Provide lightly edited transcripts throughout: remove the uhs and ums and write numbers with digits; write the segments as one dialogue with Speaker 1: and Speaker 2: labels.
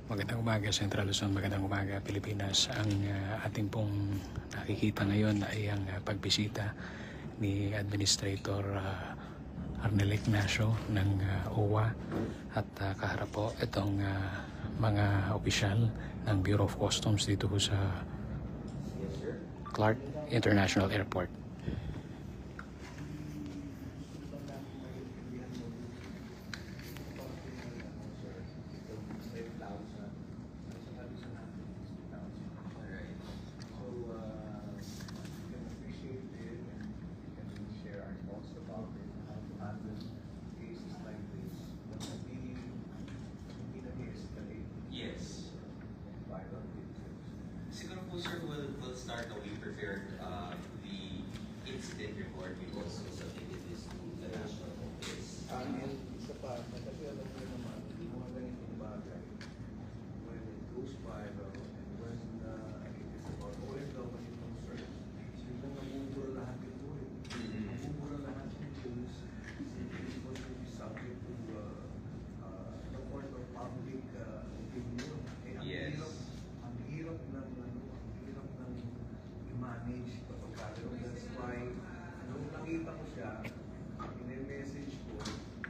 Speaker 1: Magandang umaga Central Luzon, magandang umaga Pilipinas. Ang ating pong nakikita ngayon ay ang pagbisita ni Administrator Arnel Ignacio ng OWA at kaharap po itong mga opisyal ng Bureau of Customs dito sa Clark International Airport.
Speaker 2: Yes. Siguro po sir, we'll start we prepared the incident report. We also submitted this to the national office.
Speaker 3: And isa pa, kasi alam ko naman, mga ganitong bagay, when it goes viral and when it is about OFW concerns, biglang namumura lahat ito eh. Namumura lahat ng tools, it is going to be subject to the court of public opinion. Eh,
Speaker 2: Yes.
Speaker 3: ang hirap ng i-manage kapag kagano. That's why, nung nakita ko siya, in-message ko,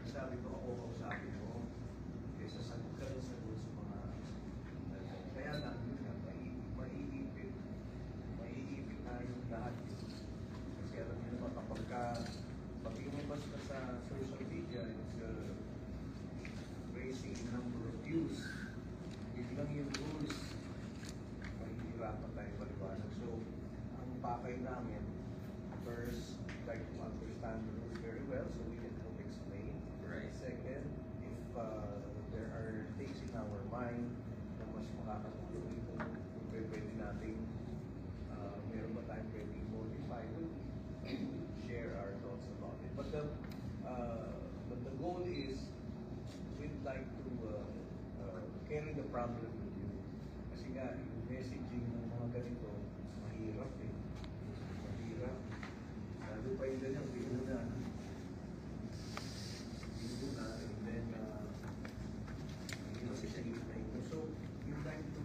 Speaker 3: sabi ko ako kausapin mo, kaysa sagot ka rin sagot sa mga kaya lang yun nga, maiipit tayong lahat. Kasi alam niyo naman, pag lumabas ka sa social media, it's raising a number of views. Biglang yung rules, mahihirapan tayo paliwanag. So, ang pakay namin, first, like to understand the rules very well so we can help explain.
Speaker 2: Right.
Speaker 3: Second, if there are things in our mind na mas makakatulong kung pwede natin, meron ba tayong pwedeng modify, we'll share our thoughts about it. But the goal is, we'd like to carry the problem with you. Kasi nga, yung messaging ng mga ganito, mahirap eh. Mahirap. Lalo pa yung ganyan, bigla na. And then, mahirap siya na ito. So, we'd like to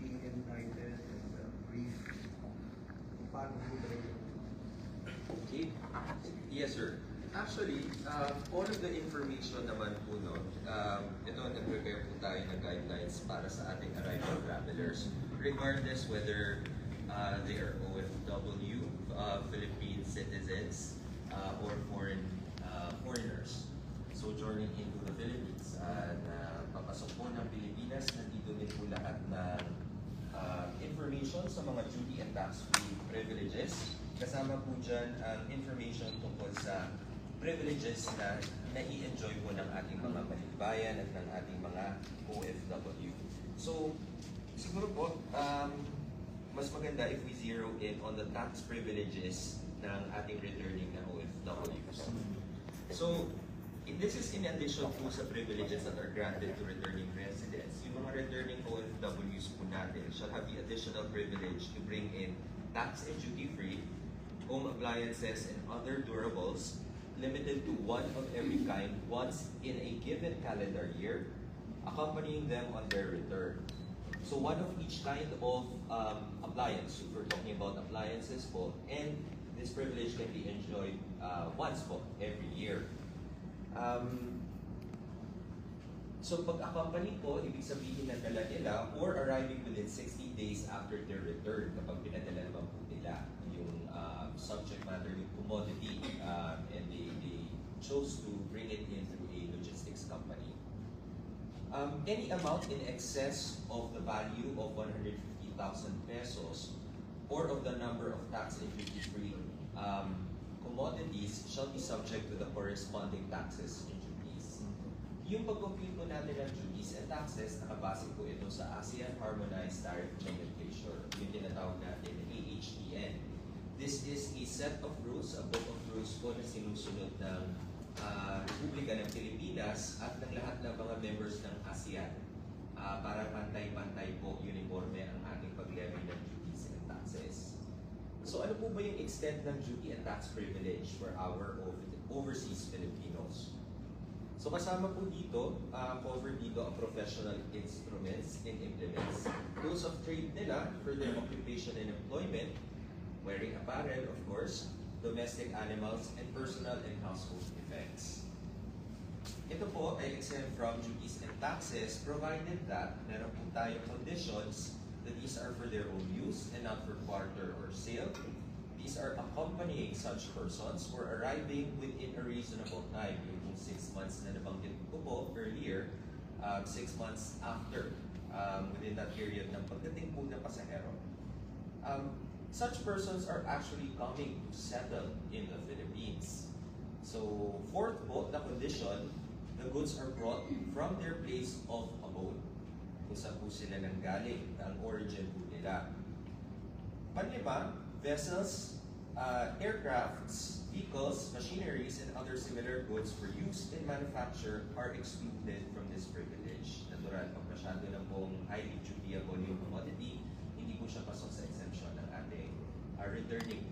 Speaker 3: be enlightened and brief kung paano po tayo.
Speaker 2: Okay. Yes, sir. Actually, all of the information naman po, no, ito, nag-prepare po tayo ng guidelines para sa ating arrival travelers, regardless whether they are OFW, Philippine citizens, or foreigners. So, joining into the Philippines, papasok po ng Pilipinas, nandito din po lahat ng information sa mga duty and tax-free privileges. Kasama po dyan ang information tungkol sa privileges na nai-enjoy po ng ating mga manimbayan at ng ating mga OFW. So, siguro po, mas maganda if we zero in on the tax privileges ng ating returning na OFWs. So, this is in addition to sa privileges that are granted to returning residents. Yung mga returning OFWs po natin shall have the additional privilege to bring in tax and duty-free home appliances and other durables limited to one of every kind once in a given calendar year, accompanying them on their return. So one of each kind of appliance, if we're talking about appliances po, and this privilege can be enjoyed once po every year. So pag-accompany po, ibig sabihin na dala nila or arriving within 60 days after their return kapag pinadala naman po nila yung subject matter, yung commodity, and they chose to bring it in through a logistics company. Any amount in excess of the value of 150,000 pesos or of the number of tax and duty-free commodities shall be subject to the corresponding taxes and duties. Yung pag-compute po natin ng duties and taxes, nakabase po ito sa ASEAN Harmonized Tariff Nomenclature, yung tinatawag natin na AHTN. This is a set of rules, a book of rules po na sinusunod ng Republika ng Pilipinas at ng lahat ng mga members ng ASEAN para pantay-pantay po, uniforme ang ating pag-levy ng duties and taxes. So ano po ba yung extent ng duty and tax privilege for our overseas Filipinos? So kasama po dito, cover dito ang professional instruments and implements, tools of trade nila for their occupation and employment, wearing apparel of course, domestic animals, and personal and household effects. Ito po ay exempt from duties and taxes provided that meron po tayong conditions that these are for their own use and not for barter or sale. These are accompanying such persons or arriving within a reasonable time, yung 6 months na nabanggit ko po earlier, 6 months after, within that period ng pagdating po ng pasahero. Such persons are actually coming to settle in the Philippines. So, fourth po, the condition, the goods are brought from their place of abode, kung saan po sila nanggaling, na ang origin po nila. Panlima, vessels, aircrafts, vehicles, machineries, and other similar goods for use in manufacture are excluded from this privilege. Natural, pag masyado na pong highly dutiable yung commodity, hindi po siya pasok sa exemption ng ating returning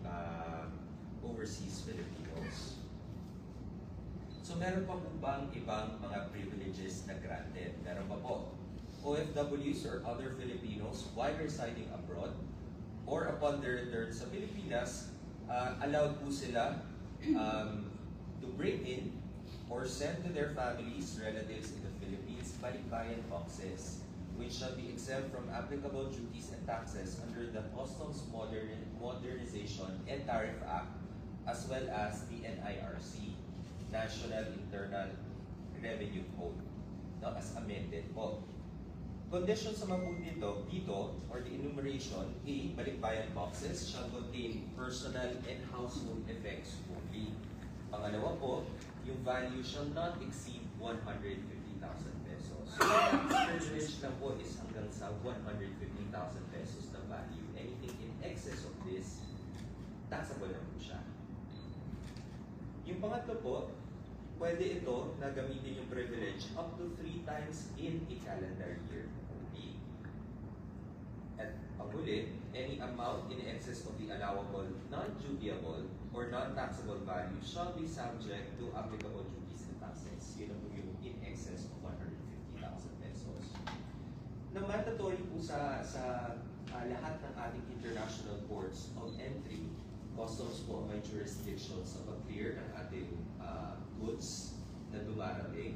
Speaker 2: overseas Filipinos. So meron pa po bang ibang mga privileges na granted? Meron pa po. OFWs or other Filipinos while residing abroad or upon their return sa Pilipinas, allowed po sila to bring in or send to their families, relatives in the Philippines, balikbayan boxes, which shall be exempt from applicable duties and taxes under the Customs Modernization and Tariff Act, as well as the NIRC, National Internal Revenue Code, now as amended po. Conditions naman po dito, or the enumeration, A, balikbayan boxes shall contain personal and household effects only. Pangalawa po, yung value shall not exceed 150,000 pesos. So, the privilege lang po is hanggang sa 150,000 pesos na value. Anything in excess of this, taxable na po siya. Yung pangatlo po, pwede ito na gamitin yung privilege up to 3 times in a calendar year only. At panghuli, any amount in excess of the allowable non-dutiable or non-taxable value shall be subject to applicable duties and taxes. Yun ang po yung in excess of 150,000 pesos. Na mandatory po sa lahat ng ating international ports of entry, customs po may jurisdiction sa pag-clear ng ating goods na dumarating.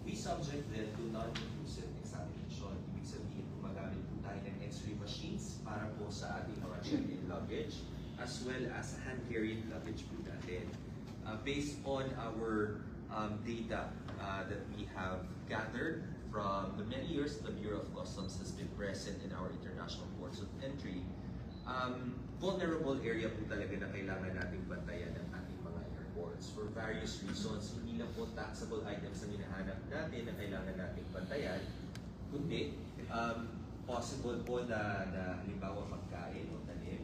Speaker 2: We subject them to non-inclusive examination. Ibig sabihin, gumagamit po tayo ng x-ray machines para po sa ating mga check-in luggage as well as hand-carried luggage po natin. Based on our data that we have gathered from the many years the Bureau of Customs has been present in our international ports of entry, vulnerable area po talaga na kailangan nating bantayan ng ating mga airports for various reasons. Hindi lang po taxable items ang hinahanap natin na kailangan nating bantayan, kundi possible po na halimbawa pagkain o tanim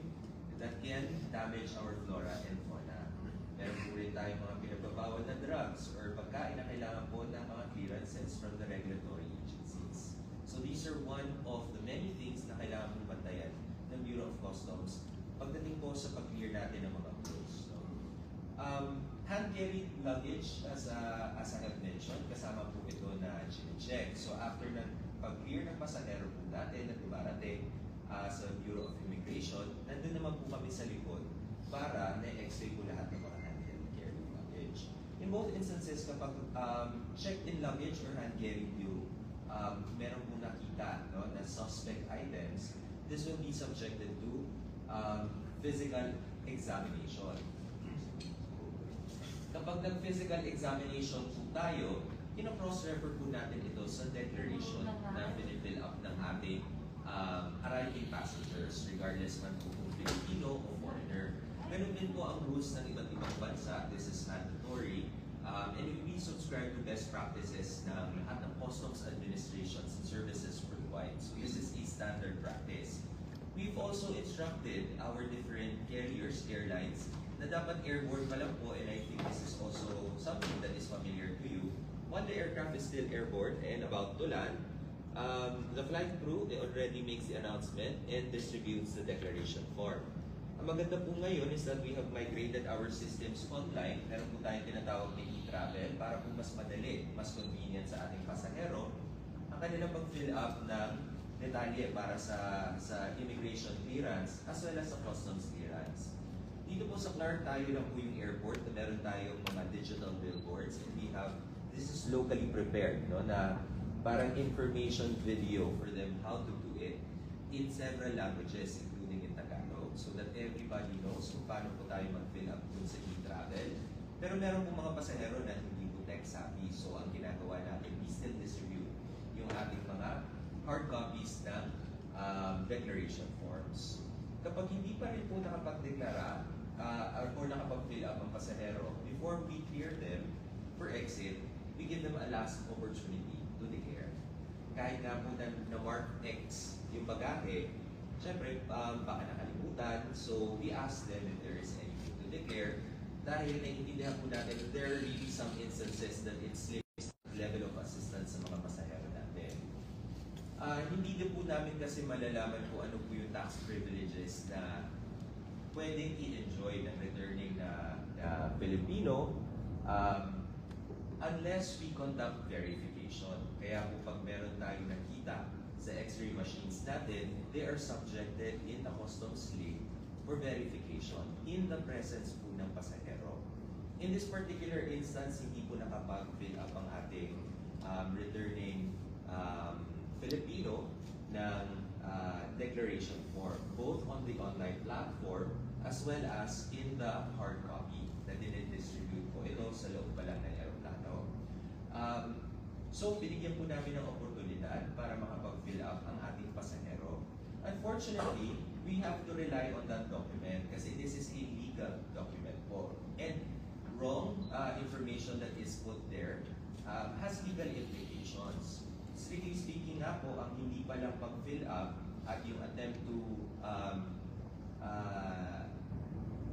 Speaker 2: that can damage our flora and fauna. Meron po rin tayong mga pinagbabawal na drugs or pagkain na kailangan po ng mga clearances from the regulatory agencies. So these are one of the many things na kailangan pong bantayan ng Bureau of Customs pagdating po sa pag-clear natin ng mga goods. No? Hand-carried luggage, as I have mentioned, kasama po ito na check. So after ng pag-clear ng pasahero po natin na dumarating sa Bureau of Immigration, nandun naman po kami sa likod para na-x-ray po lahat ng mga hand-carried luggage. In both instances, kapag checked-in luggage or hand-carried yung meron po nakita na suspect items, this will be subjected to physical examination. Kapag nag-physical examination po tayo, cross-refer po natin ito sa declaration na pinifill up ng ating arriving passengers, regardless man po kung Filipino o foreigner. Ganun din po ang rules ng iba't ibang bansa. This is mandatory. And we subscribe to best practices ng lahat ng customs administrations and services worldwide. So this is a standard practice. We've also instructed our different carriers, airlines, na dapat airborne pa lang po, and I think this is also something that is familiar to you. When the aircraft is still airborne and about to land, the flight crew already makes the announcement and distributes the declaration form. Ang maganda po ngayon is that we have migrated our systems online. Meron po tayong tinatawag na e-travel para po mas madali, mas convenient sa ating pasahero ang kanilang pag-fill up ng detalye para sa immigration clearance as well as sa customs clearance. Dito po sa Clark, tayo lang po yung airport na meron tayong mga digital billboards, and we have, this is locally prepared, no, na parang information video for them how to do it in several languages, including in Tagalog, so that everybody knows kung paano po tayo mag-fill up dun sa e-travel. Pero meron po mga pasahero na hindi po tech-savvy, so ang ginagawa natin, we still distribute yung ating mga hard copies ng declaration forms. Kapag hindi pa rin po nakapag-deklara or nakapag-fill up ang pasahero, before we clear them for exit, we give them a last opportunity to declare. Kahit nga po na mark X yung bagahe, syempre baka nakalimutan, so we ask them if there is anything to declare dahil naiintindihan po natin that there are really some instances that it's level of assistance sa mga pasahero natin. Hindi din po namin kasi malalaman po ano po yung tax privileges na pwedeng i-enjoy ng returning na Filipino unless we conduct verification. Kaya po pag meron tayong nakita sa x-ray machines natin, they are subjected in the customs lane for verification in the presence po ng pasahero. In this particular instance, hindi po nakapag-fill up ang ating returning Filipino ng declaration form, both on the online platform as well as in the hard copy na dinedistribute po ito sa loob pa lang ng aeroplano. So, binigyan po namin ng oportunidad para makapag-fill up ang ating pasahero. Unfortunately, we have to rely on that document kasi this is a legal document po. And wrong information that is put there has legal implications. Strictly speaking nga po, ang hindi pa lang pag-fill up at yung attempt to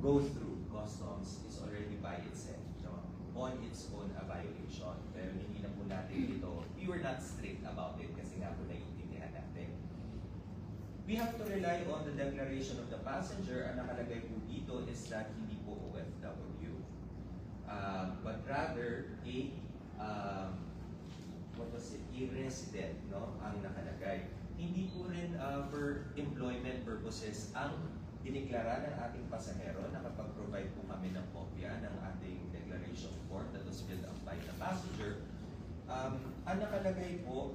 Speaker 2: go through customs is already by itself, no? On its own a violation. Pero hindi na po natin ito, we were not strict about it kasi nga po naiintindihan natin. We have to rely on the declaration of the passenger. Ang nakalagay po dito is that hindi po OFW, but rather a resident, no, ang nakalagay. Hindi po rin for employment purposes ang diniklara ng ating pasahero. Nakapag-provide po kami ng kopya ng ating declaration form that was filled up by the passenger. Ang nakalagay po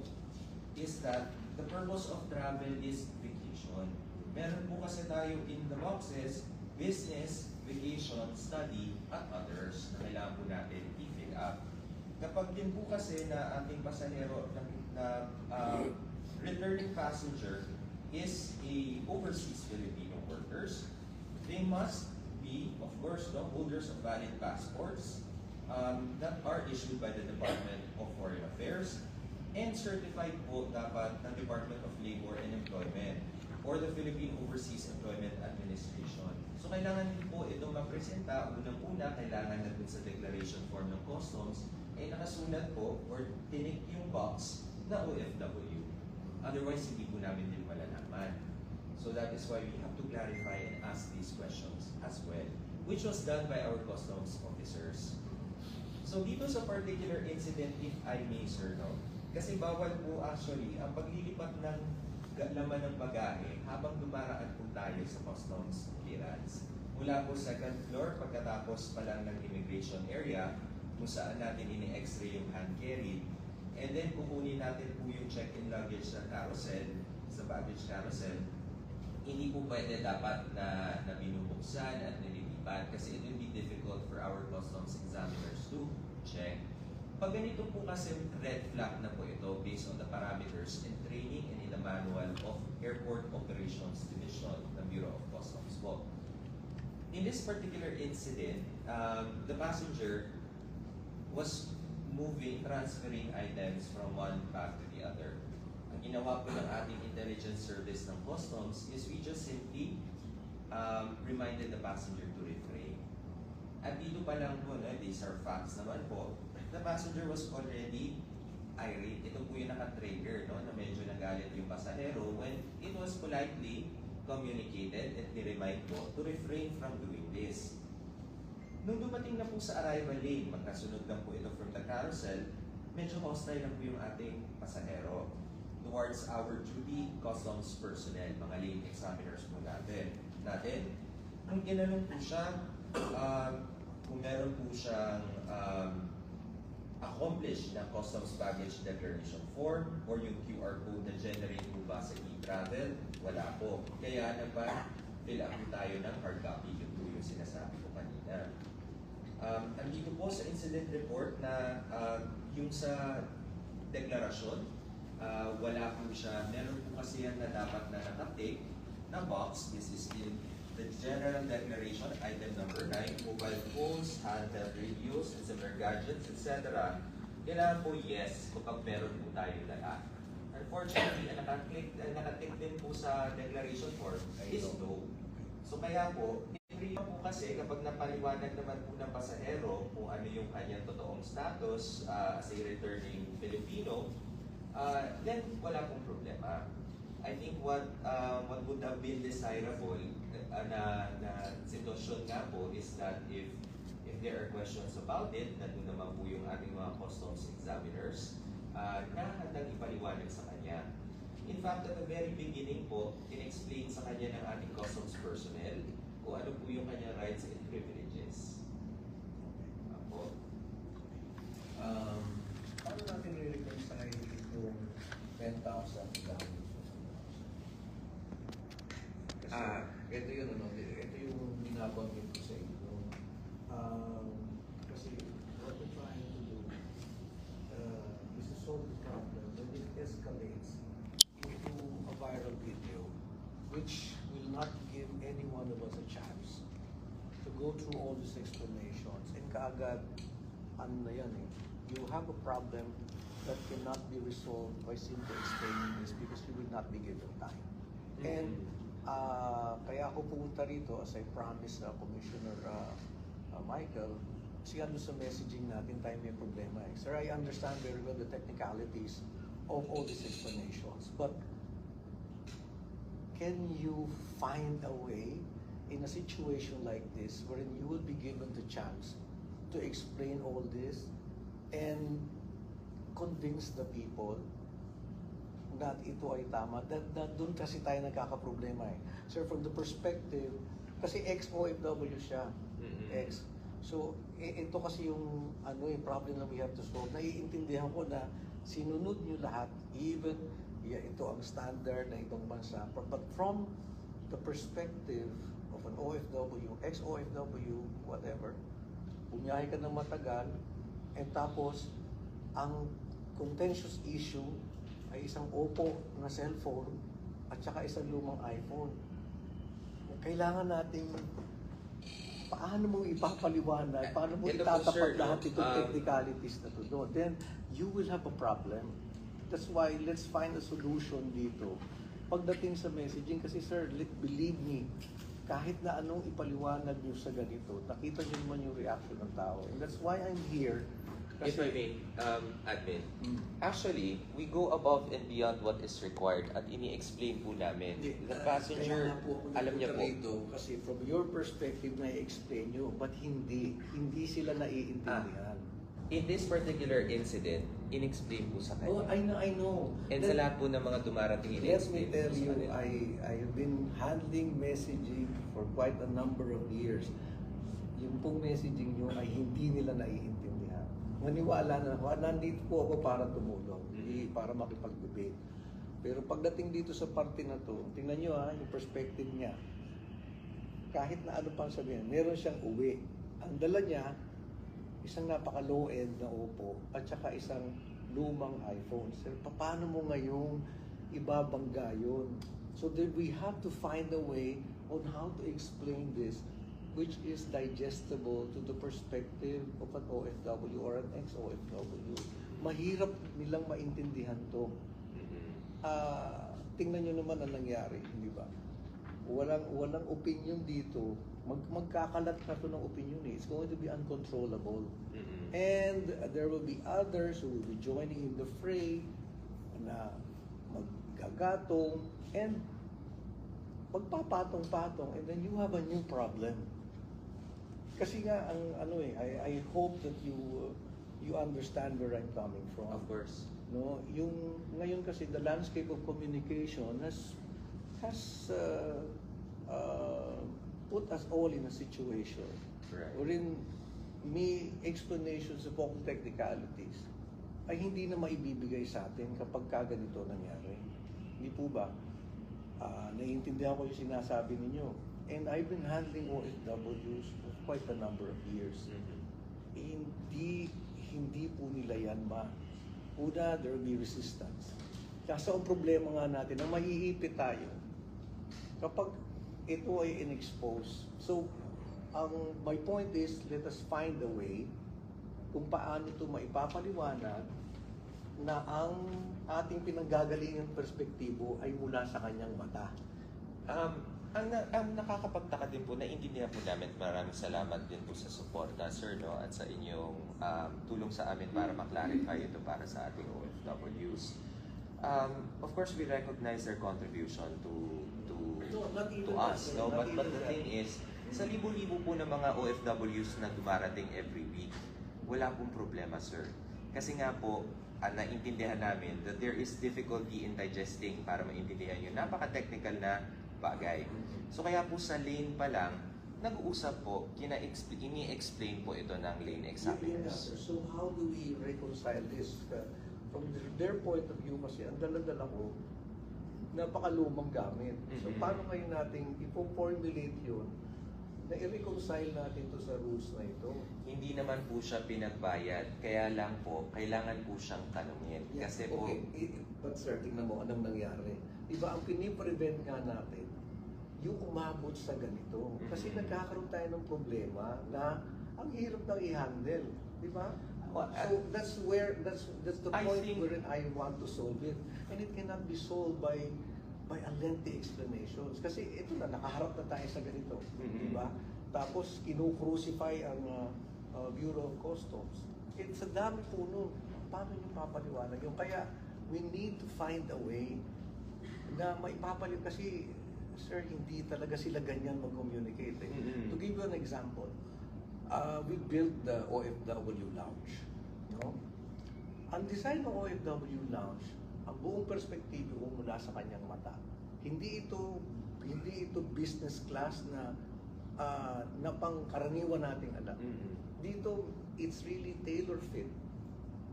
Speaker 2: is that the purpose of travel is vacation. Meron po kasi tayo in the boxes, business, vacation, study, at others na kailangan po natin i-fill up. Kapag din po kasi na ating pasahero na returning passenger is a overseas Filipino workers, they must be, of course, the holders of valid passports that are issued by the Department of Foreign Affairs and certified po dapat ng Department of Labor and Employment or the Philippine Overseas Employment Administration. So kailangan din po itong mapresenta. Unang-una, kailangan na dun sa declaration form ng customs ay nakasulat po or tinik yung box na OFW. Otherwise, hindi po namin din malalaman. So that is why we have to clarify and ask these questions as well, which was done by our customs officers. So dito sa particular incident, if I may, sir, no? Kasi bawal po actually ang paglilipat ng laman ng bagahe habang dumaraan po tayo sa customs clearance. Mula po second floor, pagkatapos pa lang ng immigration area, kung saan natin ini-x-ray yung hand carry, and then kukunin natin po yung check-in luggage na carousel, sa baggage carousel, hindi po pwede dapat na binubuksan at nililipat kasi it will be difficult for our customs examiners to check. Pag ganito po kasi red flag na po ito based on the parameters and training and in the manual of Airport Operations Division ng Bureau of Customs po. In this particular incident, the passenger was transferring items from one bag to the other. Ang ginawa po ng ating intelligence service ng customs is we just simply reminded the passenger to refrain. At dito pa lang po, these are facts naman po, the passenger was already irate. Ito po yung naka-trigger, na medyo nagalit yung pasahero when it was politely communicated at ni-remind po to refrain from doing this. Nung dumating na po sa arrival lane, magkasunod lang po ito from the carousel, medyo hostile lang po yung ating pasahero towards our duty customs personnel, mga lane examiners po natin. Nung ginanong po siya, kung meron po siyang accomplished na customs baggage declaration form or yung QR code na generate po ba sa e-travel, wala po. Kaya fill up po tayo ng hard copy, yun po yung sinasabi ko kanina. Andito po sa incident report na yung sa deklarasyon, wala po siya. Meron po kasi yan na dapat na nakatake na box. This is in the general declaration, item number 9, mobile phones, handheld radios, and similar gadgets, etc. Kailangan po yes kapag meron po tayo dala. Unfortunately, ang nakatick din po sa declaration form is no. So kaya po, po kasi kapag napaliwanag naman po ng pasahero kung ano yung kanyang totoong status as a returning Filipino, then wala pong problema. I think what would have been desirable na sitwasyon nga po is that if there are questions about it, nandun naman po yung ating mga customs examiners na handang ipaliwanag sa kanya. In fact, at the very beginning po, in-explain sa kanya ng ating customs personnel kung ano po yung kanyang rights and privileges. Ako.
Speaker 3: Paano natin re-reconcile itong 10,000 dollars? Ito yun, ito yung binabanggit ko sa inyo. Kasi what we're trying to do is to solve the problem when it escalates into a viral video, which will not give any one of us a chance to go through all these explanations. And kaagad, ano na yan eh, you have a problem that cannot be resolved by simply explaining this because you will not be given time. And kaya ako pumunta rito, as I promised Commissioner Michael, kasi ano sa messaging natin tayo may problema eh. Sir, I understand very well the technicalities of all these explanations, but can you find a way in a situation like this wherein you will be given the chance to explain all this and convince the people that ito ay tama? That doon kasi tayo nagkakaproblema eh. Sir, from the perspective, kasi ex-OFW siya. Ex. So, ito kasi yung problem na we have to solve. Naiintindihan ko na sinunod nyo lahat, even ito ang standard na itong bansa. But from the perspective of an OFW, ex-OFW, whatever, bumiyahe ka ng matagal, and tapos, ang contentious issue ay isang Oppo na cellphone at saka isang lumang iPhone. Kailangan nating paano mo ipapaliwanag, paano mo itatapat lahat itong technicalities na to doon. Then, you will have a problem. That's why, let's find a solution dito. Pagdating sa messaging, kasi sir, believe me, kahit na anong ipaliwanag nyo sa ganito, nakita nyo naman yung reaction ng tao. And that's why I'm here.
Speaker 2: If I may, admin, actually, we go above and beyond what is required at ini-explain po namin. The passenger, alam niya po.
Speaker 3: Rito, kasi from your perspective, na-explain nyo, but hindi sila naiintindihan.
Speaker 2: In this particular incident, in-explain po sa kanya.
Speaker 3: Oh, I know.
Speaker 2: And sa lahat po ng mga dumarating,
Speaker 3: Let me
Speaker 2: in-explain po
Speaker 3: tell
Speaker 2: sa
Speaker 3: you,
Speaker 2: kanila.
Speaker 3: I have been handling messaging for quite a number of years. Yung pong messaging nyo ay hindi nila naiintindihan. Maniwala na ako, nandito po ako para tumulong, hindi para makipag-debate. Pero pagdating dito sa parte na to, tingnan nyo yung perspective niya. Kahit na ano pang sabihin, meron siyang uwi. Ang dala niya, isang napaka-low end na Oppo at saka isang lumang iPhone. Sir, paano mo ngayong ibabangga yun? So that we have to find a way on how to explain this which is digestible to the perspective of an OFW or an ex-OFW. Mahirap nilang maintindihan to. Tingnan nyo naman ang nangyari, di ba? Walang opinion dito. Magkakalat na to ng opinion eh. It's going to be uncontrollable. And there will be others who will be joining in the fray na maggagatong and magpapatong-patong, and then you have a new problem. Kasi nga, ang ano eh, I hope that you understand where I'm coming from.
Speaker 2: Of course.
Speaker 3: No, yung ngayon kasi the landscape of communication has put us all in a situation
Speaker 2: Right.
Speaker 3: wherein may explanations of all technicalities ay hindi na maibibigay sa atin kapag ganito nangyari. Hindi po ba? Naiintindihan ko yung sinasabi ninyo. And I've been handling OFWs for quite a number of years. Hindi po nila yan Una, there will be resistance. Kaso ang problema nga natin, na mahihipit tayo kapag ito ay in-expose. So, my point is, let us find a way kung paano ito maipapaliwanag na ang ating pinanggagalingang perspektibo ay mula sa kanyang mata.
Speaker 2: Ang nakakapagtaka din po, naiintindihan po namin, maraming salamat din po sa suporta, sir, no, at sa inyong tulong sa amin para maklarify ito para sa ating OFWs. Of course, we recognize their contribution to us, no? But the thing is, sa libo-libo po ng mga OFWs na dumarating every week, wala pong problema, sir. Kasi nga po, naintindihan namin that there is difficulty in digesting para maintindihan yun. Napaka-technical na bagay. So kaya po sa lane pa lang, nag-uusap po, ini-explain po ito ng lane examiners.
Speaker 3: Yes, so how do we reconcile this? From their point of view kasi, ang dala-dala ko, napakalumang gamit. So paano kayo natin ipo-formulate yun na i-reconcile natin to sa rules na ito?
Speaker 2: Hindi naman po siya pinagbayad, kaya lang po, kailangan po siyang tanungin. Kasi po,
Speaker 3: But sir, tingnan mo anong nangyari. Diba, ang piniprevent nga natin, yung umabot sa ganito. Kasi nagkakaroon tayo ng problema na ang hirap nang i-handle. Diba? So that's the point wherein I want to solve it. And it cannot be solved by a lengthy explanations. Kasi ito na, nakaharap na tayo sa ganito. Diba? Tapos, kinu-crucify ang Bureau of Customs. It's a dami po nun. Paano yung papaliwanag yung kaya we need to find a way na maipapaliw kasi sir, hindi talaga sila ganyan mag-communicate. To give you an example, we built the OFW Lounge. No? Ang design ng OFW Lounge, ang buong perspektibo mula sa kanyang mata. Hindi ito business class na pangkaraniwan nating alam. Dito, it's really tailor-fit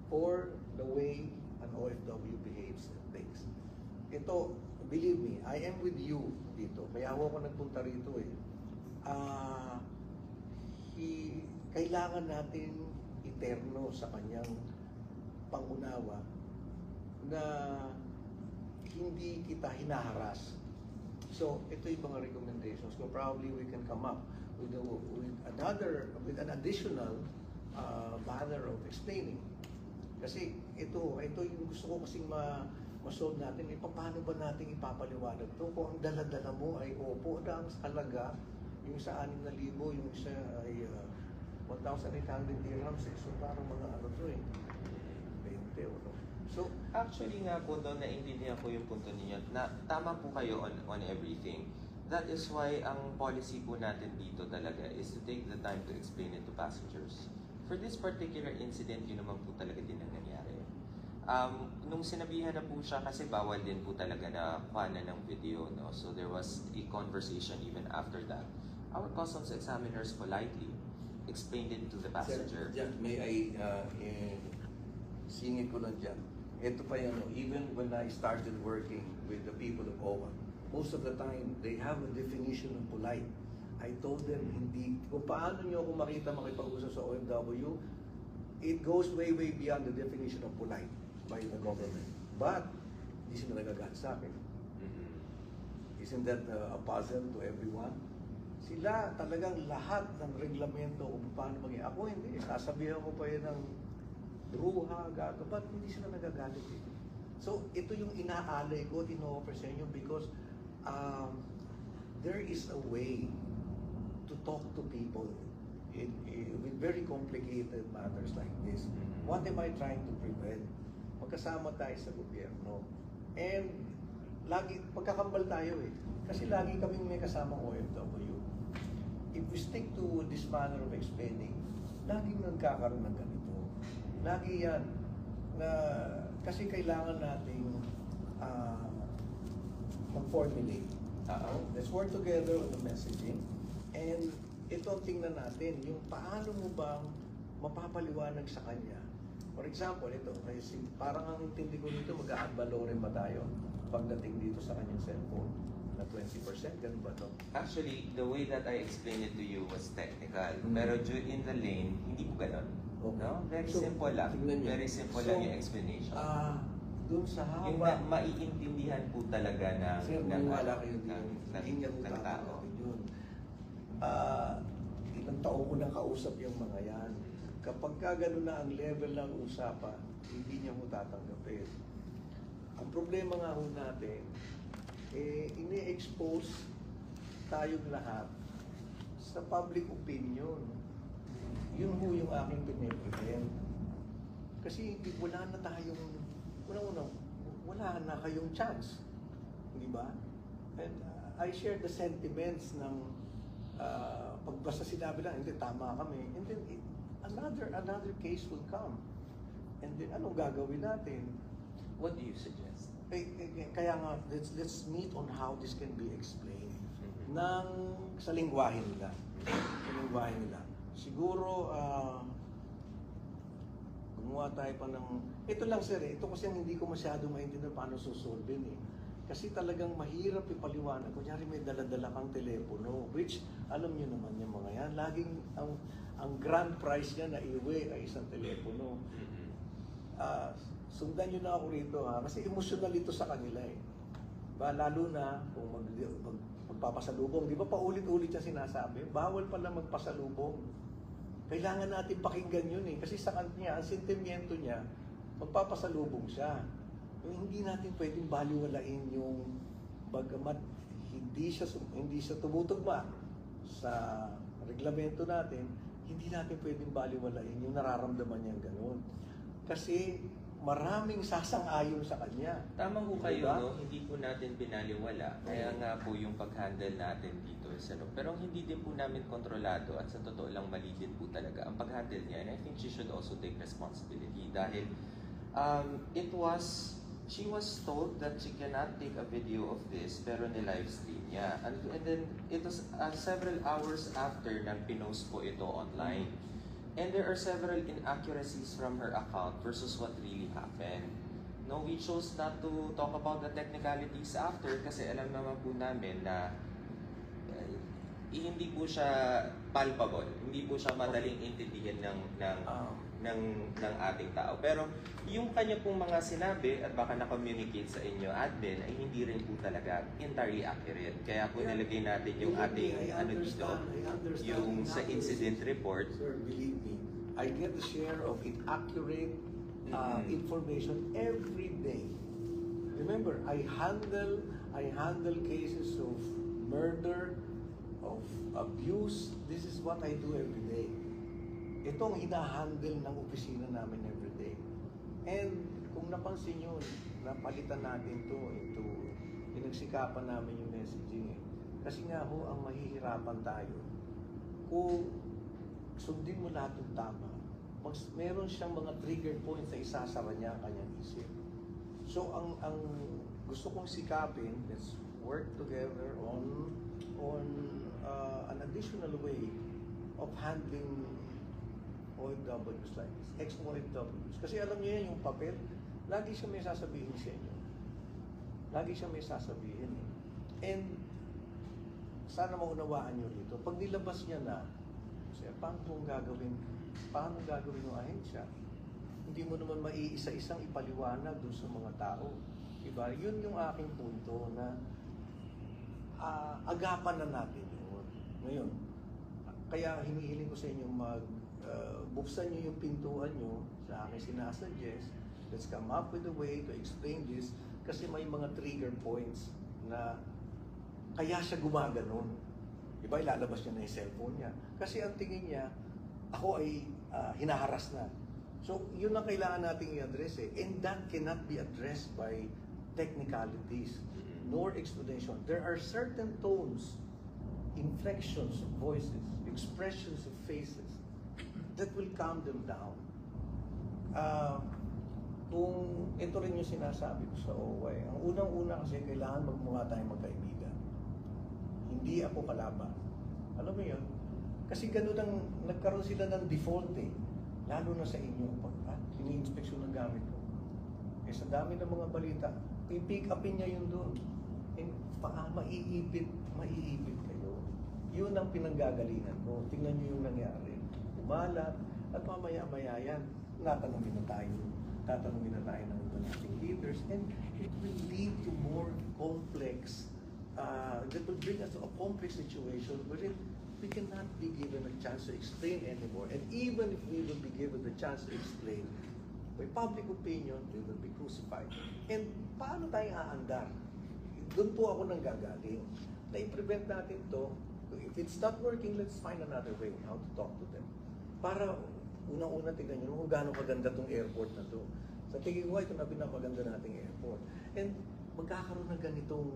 Speaker 3: for the way an OFW behaves and thinks. Ito, believe me, I am with you dito. Kaya ako nagpunta rito eh. Kailangan natin iterno sa kanyang pangunawa na hindi kita hinaharas. So, ito yung mga recommendations. So, probably we can come up with an additional manner of explaining. Kasi ito yung gusto ko kasing ma-solve natin. Paano ba natin ipapaliwanag to? Kung ang dala-dala mo ay opo na ang halaga, yung sa 6,000, yung isa ay 1,800 dirhams. So, parang mga ano to eh. 20 o no?
Speaker 2: So, actually nga po doon, naintindihan ko yung punto ninyo. Na, tama po kayo on everything. That is why ang policy po natin dito talaga is to take the time to explain it to passengers. For this particular incident, yun naman po talaga din ang nangyari. Nung sinabihan na po siya, kasi bawal din po talaga na kuhanan ng video, no? So there was a conversation even after that. Our customs examiners politely explained it to the passenger.
Speaker 3: Sir, may I singit ko lang dyan. Ito pa yan, even when I started working with the people of OWA, most of the time, they have a definition of polite. I told them, hindi, kung paano nyo ako makipag-usap sa OFW, it goes way, way beyond the definition of polite by the government. But, hindi sila nagagaan sa akin. Isn't that a puzzle to everyone? Sila talagang lahat ng reglamento kung paano maging. Ako hindi, sasabihan ko pa yan ng bruha, gato, but hindi sila nagagalit eh. So, ito yung inaalay ko, ino-offer sa inyo because there is a way to talk to people with very complicated matters like this. What am I trying to prevent? Magkasama tayo sa gobyerno. And lagi, pagkakambal tayo eh. Kasi lagi kaming may kasamang OFW. if we stick to this manner of explaining, laging nagkakaroon ng ganito. Lagi yan. Na, kasi kailangan nating mag-formulate. Let's work together on the messaging. And ito ang tingnan natin, yung paano mo bang mapapaliwanag sa kanya. For example, ito, kasi parang ang intindi ko dito, mag-a-ad valorem ba tayo pagdating dito sa kanyang cellphone? Na 20%, ganun ba ito?
Speaker 2: Actually, the way that I explained it to you was technical. Pero in the lane, hindi po ganun.
Speaker 3: Okay.
Speaker 2: No? Very
Speaker 3: So,
Speaker 2: simple lang.
Speaker 3: tingnan niyo.
Speaker 2: Very simple
Speaker 3: So,
Speaker 2: lang yung explanation.
Speaker 3: Doon sa
Speaker 2: Yung
Speaker 3: haba,
Speaker 2: maiintindihan po talaga ng
Speaker 3: sir, maniwala kayo dito.
Speaker 2: ng
Speaker 3: Hindi niya po
Speaker 2: tao.
Speaker 3: tatanggapin yun. Ilang taon ko nang kausap yung mga yan. Kapag ka ganun na ang level ng usapan, hindi niya mo tatanggapin. Ang problema nga ho natin, ini-expose tayong lahat sa public opinion. Yun ho yung aking pinipresent. Kasi wala na tayong, wala na kayong chance. Di ba? And I share the sentiments ng pag basta sinabi lang, hindi, tama kami. And then another case will come. And then anong gagawin natin?
Speaker 2: What do you suggest?
Speaker 3: Kaya nga, let's meet on how this can be explained sa lingwahe nila. Sa lingwahe nila. Siguro, gumawa tayo pa ng... Ito lang sir, ito kasi ang hindi ko masyado maintindihan paano susolvin eh. Kasi talagang mahirap ipaliwanag. Kunyari may dala-dala kang telepono, which alam niyo naman yung mga yan. Laging ang grand prize niya na iuwi ay isang telepono. Sundan nyo na ako rito ha, kasi emotional ito sa kanila eh. Lalo na kung magpapasalubong. Di ba paulit-ulit niya sinasabi? Bawal pala magpasalubong. Kailangan natin pakinggan yun eh. Kasi sa kanya, ang sentimiento niya, magpapasalubong siya. Yung hindi natin pwedeng baliwalain yung bagamat hindi siya tumutugma sa reglamento natin, hindi natin pwedeng baliwalain yung nararamdaman niyang ganun. Kasi maraming sasang-ayon sa kanya.
Speaker 2: Tama po kayo,
Speaker 3: Diba?
Speaker 2: no? Hindi po natin binaliwala. Kaya nga po yung pag-handle natin dito sa pero hindi din po namin kontrolado at sa totoo lang mali din po talaga ang pag-handle niya. And I think she should also take responsibility dahil she was told that she cannot take a video of this pero ni-live stream niya. And then it was several hours after nang pinost po ito online. And there are several inaccuracies from her account versus what really happened. No, we chose not to talk about the technicalities after kasi alam naman po namin na hindi po siya palpable, hindi po siya madaling intindihin ng ating tao. Pero yung kanya pong mga sinabi at baka na-communicate sa inyo admin ay hindi rin po talaga entirely accurate. Kaya po nilagay natin yung ating yung sa incident report.
Speaker 3: Sir, believe me, I get the share of inaccurate information every day. Remember, I handle cases of murder, of abuse. This is what I do every day. Itong hinahandle ng opisina namin every day. And kung napansin nyo, napalitan natin into pinagsikapan namin yung messaging eh. Kasi nga ho, ang mahihirapan tayo kung sundin mo lahat yung tama, meron siyang mga trigger points na isasara niya ang kanyang isip. So ang gusto kong sikapin, let's work together on an additional way of handling OFWs like this, ex-OFWs. Kasi alam niyo yan, yung papel, lagi siya may sasabihin sa inyo. Lagi siya may sasabihin. And sana maunawaan niyo dito. Pag nilabas niya na, sir, paano gagawin yung ahensya? Hindi mo naman maiisa-isang ipaliwanag doon sa mga tao. Diba? Yun yung aking punto na agapan na natin yun. Ngayon, kaya hinihiling ko sa inyo buksan nyo yung pintuan nyo sa aking sinasuggest. Let's come up with a way to explain this kasi may mga trigger points na kaya siya gumaganon. Diba, ilalabas niya na yung cellphone niya. Kasi ang tingin niya, ako ay hinaharas na. So, yun ang kailangan nating i-address eh. And that cannot be addressed by technicalities nor explanation. There are certain tones inflections of voices, expressions of faces that will calm them down. Kung ito rin yung sinasabi ko sa OY, ang unang-una kasi kailangan magmukha tayong magkaibigan. Hindi ako kalaban. Alam mo yun? Kasi ganun ang nagkaroon sila ng default eh. Lalo na sa inyo. Pag ini-inspeksyon ng gamit ko. Eh sa dami ng mga balita, pipick upin niya yun doon. And maiipit kayo. Yun ang pinanggagalingan ko. Tingnan niyo yung nangyari. Umalat at mamaya-maya yan. Tatanungin na tayo ng iba nating leaders, and it will lead to more complex, that will bring us to a complex situation wherein we cannot be given a chance to explain anymore. And even if we will be given the chance to explain, by public opinion, we will be crucified. And paano tayo aandar? Doon po ako nang gagaling. Na-prevent natin to. If it's not working, let's find another way on how to talk to them. Para unang-una tignan nyo kung gaano kaganda tong airport na to. Sa tingin ko, ito na pinapaganda nating airport. And magkakaroon ng ganitong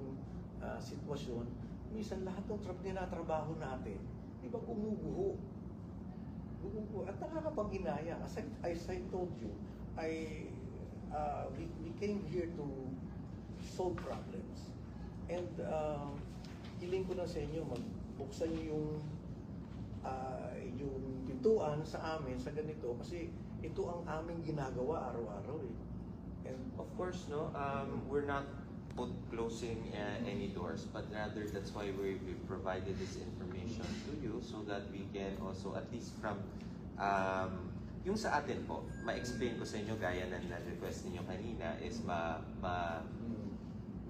Speaker 3: sitwasyon, minsan lahat ng trabaho natin, di ba gumuguho? At nakakapag-inaya. As I told you, we came here to solve problems. And hiling ko na sa inyo, magbuksan nyo yung pintuan sa amin sa ganito kasi ito ang aming ginagawa araw-araw eh.
Speaker 2: And of course, no, we're not closing any doors, but rather that's why we provided this information to you so that we can also, at least from yung sa atin po, ma-explain ko sa inyo gaya ng request ninyo kanina is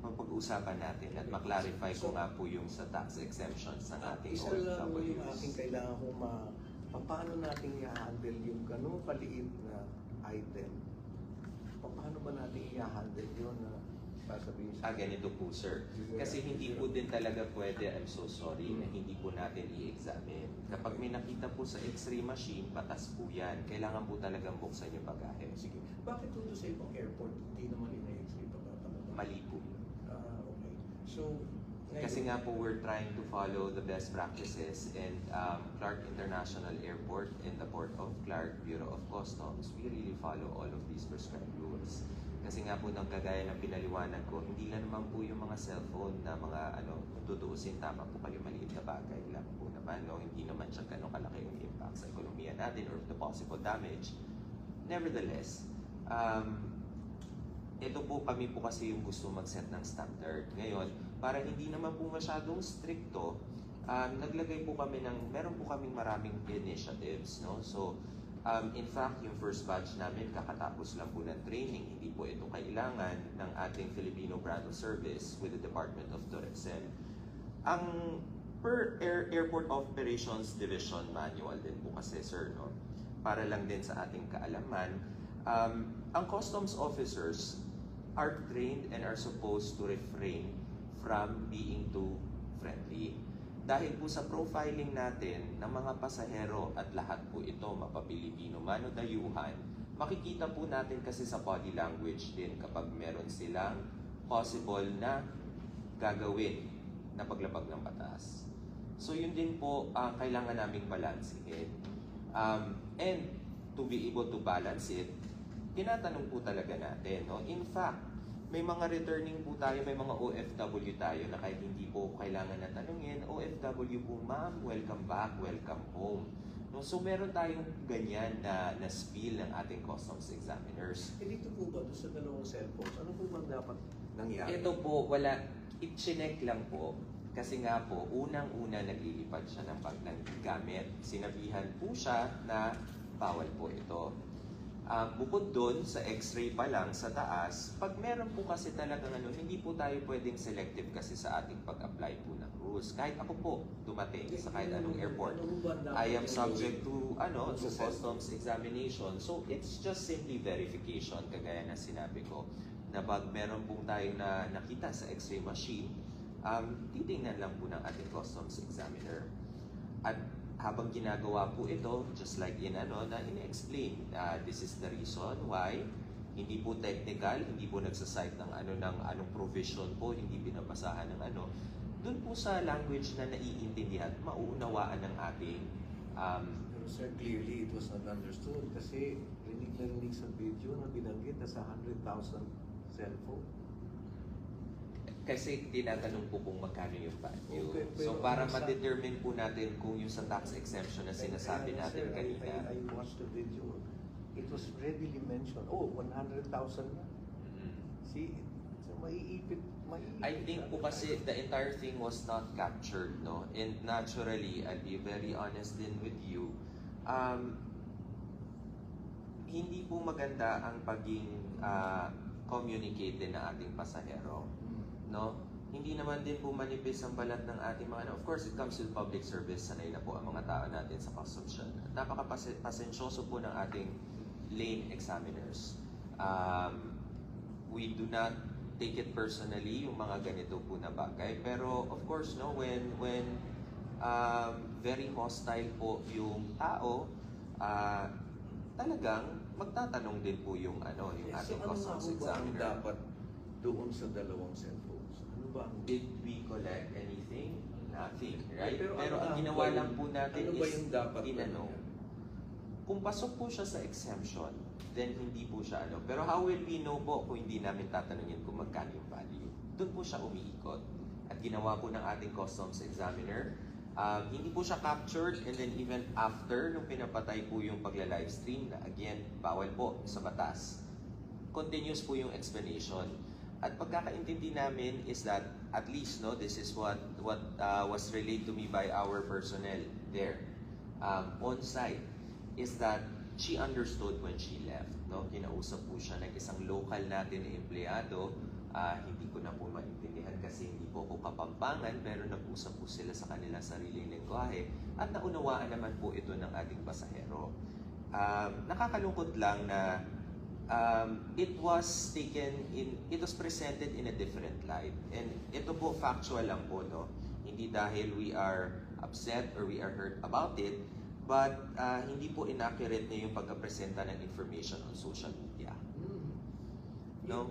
Speaker 2: mapag-uusapan natin at ma-clarify ko nga po yung sa tax exemptions ng ating
Speaker 3: Isa lang yung
Speaker 2: OFWs.
Speaker 3: ating kailangan kung paano natin i-handle yung ganun kaliit na item. Paano ba natin i-handle yun na sasabihin sa
Speaker 2: Ganito po sir. Kasi hindi po din talaga pwede, I'm so sorry, na hindi po natin i-examine. Kapag may nakita po sa x-ray machine, batas po yan. Kailangan po talagang buksan yung bagahe.
Speaker 3: Sige. Bakit ito sa ibang airport, hindi naman ina-x-ray pa ba talaga?
Speaker 2: Mali po yun.
Speaker 3: Okay. So,
Speaker 2: Kasi nga po, we're trying to follow the best practices, and Clark International Airport and the Port of Clark Bureau of Customs, we really follow all of these prescribed rules. Kasi nga po, nang kagaya ng pinaliwanag ko, hindi lang naman po yung mga cellphone na mga kung tutuusin, tama po kayo, maliit na bagay lang po naman, no? Hindi naman siya gano'ng kalaki yung impact sa ekonomiya natin or the possible damage. Nevertheless, ito po kami po kasi yung gusto mag-set ng standard. Ngayon, para hindi naman po masyadong stricto, naglagay po kami meron po kaming maraming initiatives, no? So, in fact, yung first batch namin, kakatapos lang po ng training. Hindi po ito kailangan ng ating Filipino Brand of Service with the Department of Tourism. Ang per Airport Operations Division Manual din po kasi, sir, no? Para lang din sa ating kaalaman, ang customs officers are trained and are supposed to refrain from being too friendly. Dahil po sa profiling natin ng mga pasahero at lahat po ito, mapapilipino man o dayuhan, makikita po natin kasi sa body language din kapag meron silang possible na gagawin na paglabag ng batas. So yun din po kailangan naming balansehin. And to be able to balance it, tinatanong po talaga natin, no? In fact, may mga returning po tayo, may mga OFW tayo na kahit hindi po kailangan na tanungin, OFW po, ma'am, welcome back, welcome home. No? So meron tayong ganyan na spiel ng ating customs examiners.
Speaker 3: dito po ba doon sa dalawang cellphones, ano po bang dapat nangyari?
Speaker 2: Ito po, wala, i-check lang po. Kasi nga po, unang-una naglilipad siya ng gamit. Sinabihan po siya na bawal po ito. Bukod doon, sa x-ray pa lang sa taas, pag meron po kasi talagang hindi po tayo pwedeng selective kasi sa ating pag-apply po ng rules. Kahit ako po dumating sa kahit anong airport, I am subject to customs examination. So it's just simply verification, kagaya na sinabi ko, na pag meron pong tayo na nakita sa x-ray machine, titingnan lang po ng ating customs examiner. At habang ginagawa po ito, just like na in-explain, this is the reason why hindi po technical, hindi po nagsasite ng anong provision po, hindi binabasahan ng dun po sa language na naiintindihan, mauunawaan ng ating
Speaker 3: Pero sir, clearly it was not understood kasi rinig na rinig sa video na binanggit na sa 100,000 cellphone.
Speaker 2: kasi tinatanong po kung magkano yung value.
Speaker 3: Okay,
Speaker 2: So
Speaker 3: pero
Speaker 2: para
Speaker 3: ano sa-
Speaker 2: ma-determine po natin kung yung sa tax exemption na sinasabi
Speaker 3: Kaya,
Speaker 2: natin
Speaker 3: sir,
Speaker 2: kanina.
Speaker 3: I watched the video. It was readily mentioned. Oh, 100,000 na.
Speaker 2: Mm.
Speaker 3: See, so maiipit.
Speaker 2: I think po kasi the entire thing was not captured, no? And naturally, I'll be very honest din with you, hindi po maganda ang pagiging communicated na ating pasahero, no? Hindi naman din po manipis ang balat ng ating mga, of course, it comes with public service, sanay na po ang mga tao natin sa customs siya. Napaka-pasensyoso po ng ating lane examiners. We do not take it personally yung mga ganito po na bagay, pero of course, no, when very hostile po yung tao, talagang magtatanong din po yung yung ating customs examiner.
Speaker 3: Dapat doon sa dalawang cellphones? Ano ba ang...
Speaker 2: Did we collect anything? Nothing, right?
Speaker 3: Pero
Speaker 2: Pero
Speaker 3: ano
Speaker 2: ang
Speaker 3: ba
Speaker 2: ginawa
Speaker 3: yung-
Speaker 2: lang po natin
Speaker 3: ano ba
Speaker 2: is
Speaker 3: yung dapat
Speaker 2: tinanong.
Speaker 3: gawin?
Speaker 2: Kung pasok po siya sa exemption, then hindi po siya Pero how will we know po kung hindi namin tatanungin kung magkano yung value? Doon po siya umiikot. At ginawa po ng ating customs examiner, hindi po siya captured, and then even after nung pinapatay po yung pagla-livestream, na again, bawal po sa batas, continuous po yung explanation. At pagkakaintindi namin is that at least, no, this is what was relayed to me by our personnel there on site, is that she understood when she left, no? Kinausap po siya ng isang local natin na empleyado. Hindi ko na po maintindihan kasi hindi po ako Kapampangan, pero nag-usap po sila sa kanilang sariling lengguwahe at naunawaan naman po ito ng ating pasahero. Nakakalungkot lang na it was presented in a different light. And ito po factual lang po, no? Hindi dahil we are upset or we are hurt about it, but hindi po inaccurate na yung pagkapresenta ng information on social media. No?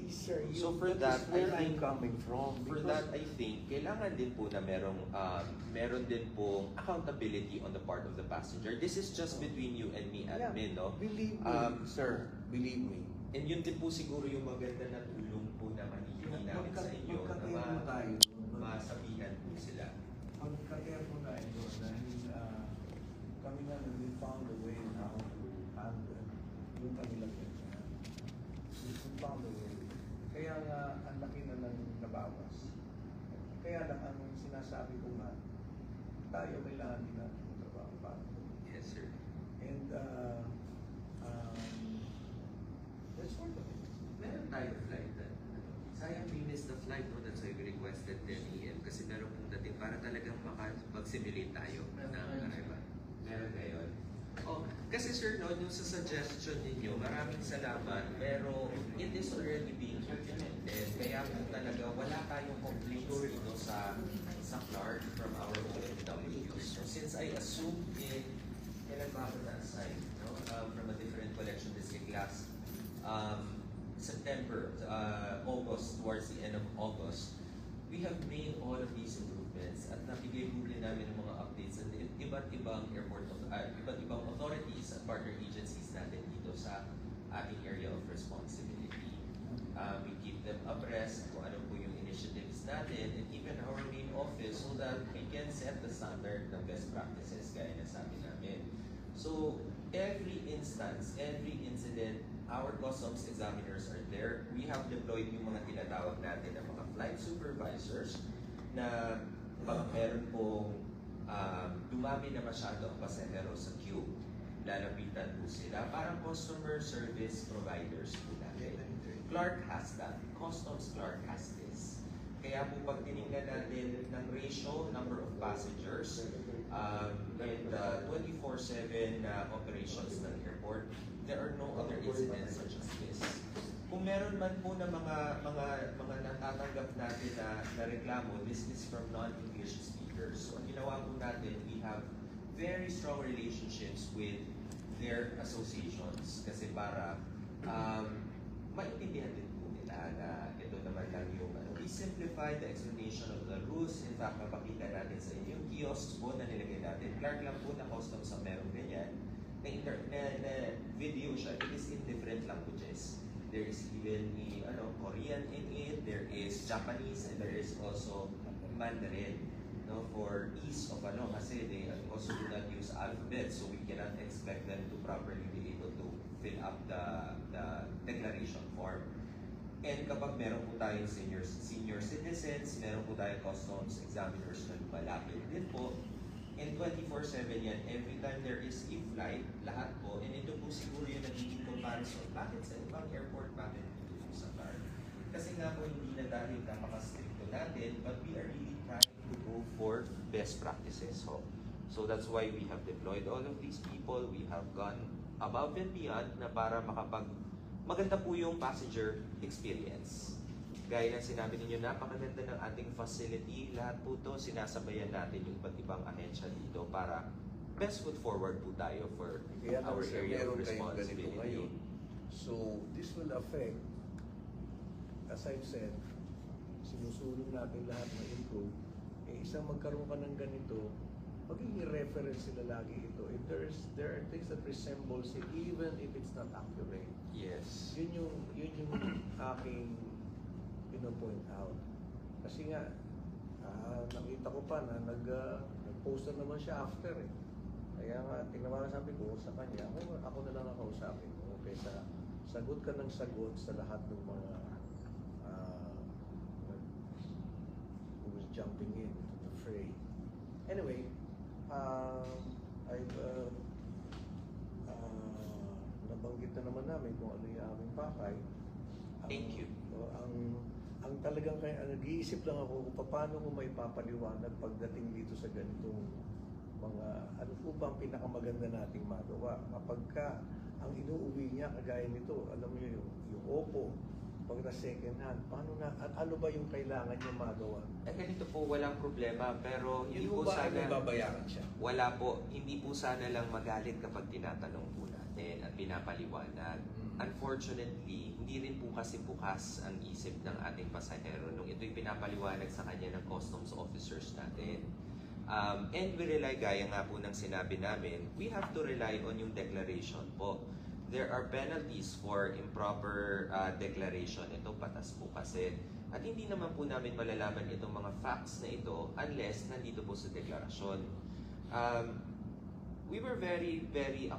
Speaker 3: Sir,
Speaker 2: So for
Speaker 3: is
Speaker 2: that,
Speaker 3: where
Speaker 2: I
Speaker 3: I'm
Speaker 2: think-
Speaker 3: coming from.
Speaker 2: For that, I think, kailangan din po na meron din pong accountability on the part of the passenger. This is just between you and me, admin, no?
Speaker 3: Believe me, sir, believe me.
Speaker 2: And yun din po siguro yung maganda na tulong po na mahihingi namin sa inyo na
Speaker 3: Magkakaya tayo.
Speaker 2: masabihan po sila.
Speaker 3: Magkakaya po tayo dahil kami na we found a way now to handle yung kanilang ganyan. We found a way. Kaya nga, ang laki na ng nabawas. Kaya lang, ang sinasabi ko nga, tayo kailangan din natin ng trabaho para.
Speaker 2: Yes, sir.
Speaker 3: And that's sort of it.
Speaker 2: Meron tayo flight na. Sayang we missed the flight, no? That's why we requested 10 a.m. Kasi meron pong dating para talagang makapag-simulate tayo ng arrival. Meron ngayon. Oh, kasi sir, no, yung sa suggestion ninyo, maraming salamat, pero it is already being implemented. Kaya po talaga wala tayong complaints dito sa Clark from our OFWs. So since I assume kailan ba ako na-assign, no? From a different collection district last September, August, towards the end of August, we have made all of these improvements at nabigay po rin namin ng mga updates at iba't ibang iba't ibang authorities at partner agencies natin dito sa ating area of responsibility. We keep them abreast kung ano po yung initiatives natin and even our main office so that we can set the standard ng best practices gaya na sabi namin. So, every instance, every incident, our customs examiners are there. We have deployed yung mga tinatawag natin ng mga flight supervisors na pag meron pong dumami na masyado ang pasahero sa queue, lalapitan po sila. Parang customer service providers po natin. Clark has that. Customs Clark has this. Kaya po pag tinignan natin ng ratio, number of passengers, and 24/7 operations ng airport, there are no other incidents such as this. Kung meron man po na mga natatanggap natin na reklamo, this is from non-English speakers. So ang ginawa po natin, we have very strong relationships with their associations kasi para maintindihan din po nila na ito naman lang yung we set simplify the explanation of the rules. In fact, mapakita natin sa inyo yung kiosks po na nilagay natin. Clark lang po na customs ang meron ganyan. Na video siya, it is in different languages. There is even Korean in it, there is Japanese, and there is also Mandarin. No, for ease of kasi they also do not use alphabet, so we cannot expect them to properly be able to fill up the declaration form. And kapag meron po tayong senior citizens, meron po tayong customs examiners na lumalapit din po. And 24/7 yan, every time there is a flight, lahat po, and ito po siguro yung nagiging comparison. Bakit sa ibang airport, bakit dito po sa CAR? Kasi nga po hindi na dahil napaka-stricto natin, but we are really trying to go for best practices. So that's why we have deployed all of these people. We have gone above and beyond na para maganda po yung passenger experience. Gaya ng sinabi ninyo, napakaganda ng ating facility. Lahat po to sinasabayan natin yung iba't ibang ahensya dito para best foot forward po tayo for
Speaker 3: Kaya
Speaker 2: our
Speaker 3: sir,
Speaker 2: area of
Speaker 3: meron kayong ganito ngayon.
Speaker 2: responsibility.
Speaker 3: So, this will affect, as I've said, sinusulong natin lahat na improve. Isang magkaroon ka ng ganito, magiging reference sila lagi ito. If there are things that resembles it, even if it's not accurate.
Speaker 2: Yes.
Speaker 3: Yun yung aking pino-point out. Kasi nga, nakita ko pa na nag-post na naman siya after eh. Kaya nga, tingnan sabi ko sa kanya, ako na lang ang kausapin mo. Kaysa sagot ka ng sagot sa lahat ng mga who was jumping in to the fray. Anyway, nabanggit na naman namin kung ano yung aming pakay.
Speaker 2: Thank you.
Speaker 3: Ang talagang nag-iisip lang ako kung paano ko may papaliwanag pagdating dito sa ganitong mga ano po ba ang pinakamaganda nating magawa kapag ang inuuwi niya kagaya nito, alam niyo yung Oppo pag na second hand, paano na at ano ba yung kailangan niya magawa?
Speaker 2: Ganito po, walang problema, pero hindi po
Speaker 3: ba
Speaker 2: sana
Speaker 3: babayaran siya?
Speaker 2: wala po, hindi po sana lang magalit kapag tinatanong po natin at pinapaliwanag. Unfortunately, hindi rin po kasi bukas ang isip ng ating pasahero nung ito'y pinapaliwanag sa kanya ng customs officers natin. And we rely, gaya nga po ng sinabi namin, we have to rely on yung declaration po. There are penalties for improper declaration. Ito patas po kasi. At hindi naman po namin malalaman itong mga facts na ito unless nandito po sa deklarasyon. We were very, very